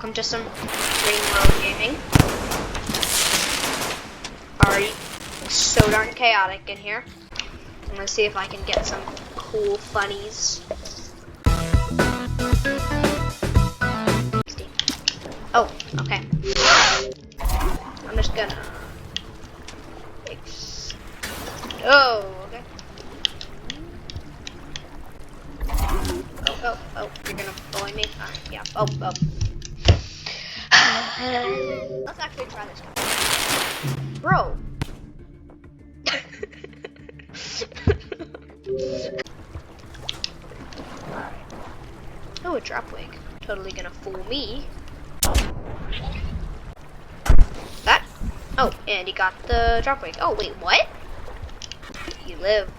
welcome to some Green World Gaming. Already so darn chaotic in here. I'm gonna see if I can get some cool funnies. Oh, okay. I'm just gonna fix. Oh, okay. Oh, you're gonna bully me? Alright, yeah. Oh. Let's actually try this guy. Bro. Oh, a drop wig. Totally gonna fool me. That? Oh, and he got the drop wig. Oh, wait, what? He lived.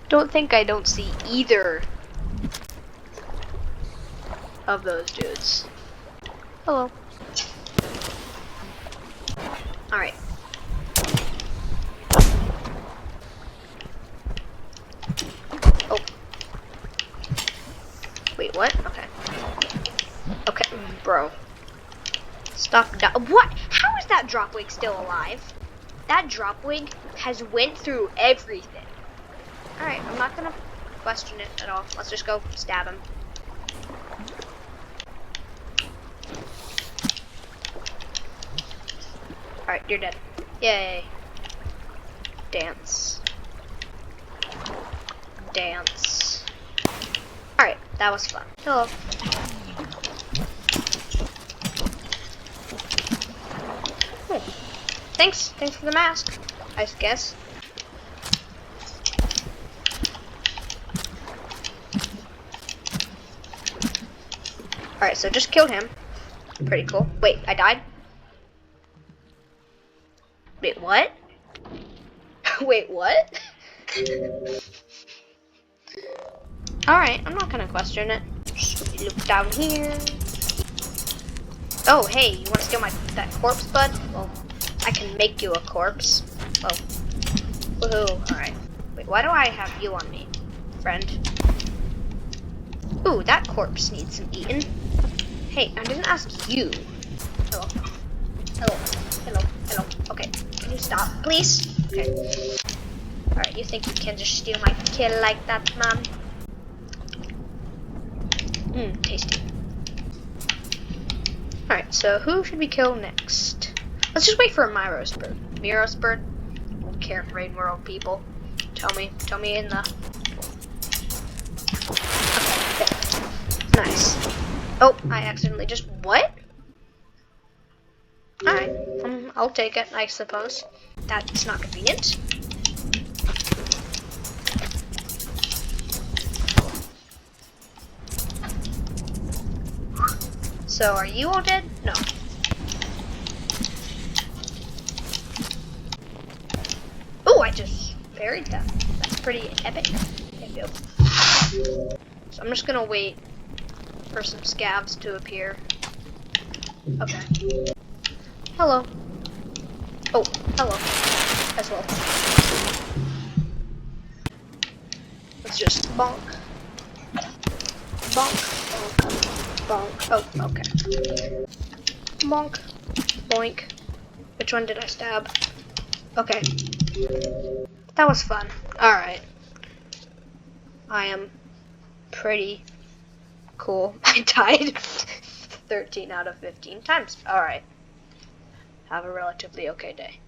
Don't think I don't see either of those dudes. Hello. Alright. Oh. Wait, what? Okay. Okay, bro. Stop. What? How is that drop wig still alive? That drop wig has went through everything. Alright, I'm not gonna question it at all. Let's just go stab him. Alright, you're dead. Yay. Dance. Dance. Alright, that was fun. Hello. Oh. Thanks for the mask, I guess. Alright, so just killed him. Pretty cool. Wait, I died? Wait, what? Wait, what? Alright, I'm not gonna question it. Just look down here. Oh, hey, you wanna steal that corpse, bud? Well, I can make you a corpse. Oh. Woohoo. Alright. Wait, why do I have you on me, friend? Ooh, that corpse needs some eating. Hey, I didn't ask you. Hello. Okay, can you stop, please? Okay. Alright, you think you can just steal my kill like that, man? Mmm, tasty. Alright, so who should we kill next? Let's just wait for a Myros bird. Myros bird? Don't care, Rain World people. Tell me in the... Okay, there. Nice. Oh, I accidentally just... What? Alright, I'll take it, I suppose. That's not convenient. So, are you all dead? No. Oh, I just buried them. That's pretty epic. Thank you. So I'm just gonna wait for some scavs to appear. Okay. Hello. Oh, hello. As well. Let's just bonk. Bonk. Bonk. Oh, okay. Bonk. Boink. Which one did I stab? Okay. That was fun. Alright. I am pretty cool. I died 13 out of 15 times. Alright. Have a relatively okay day.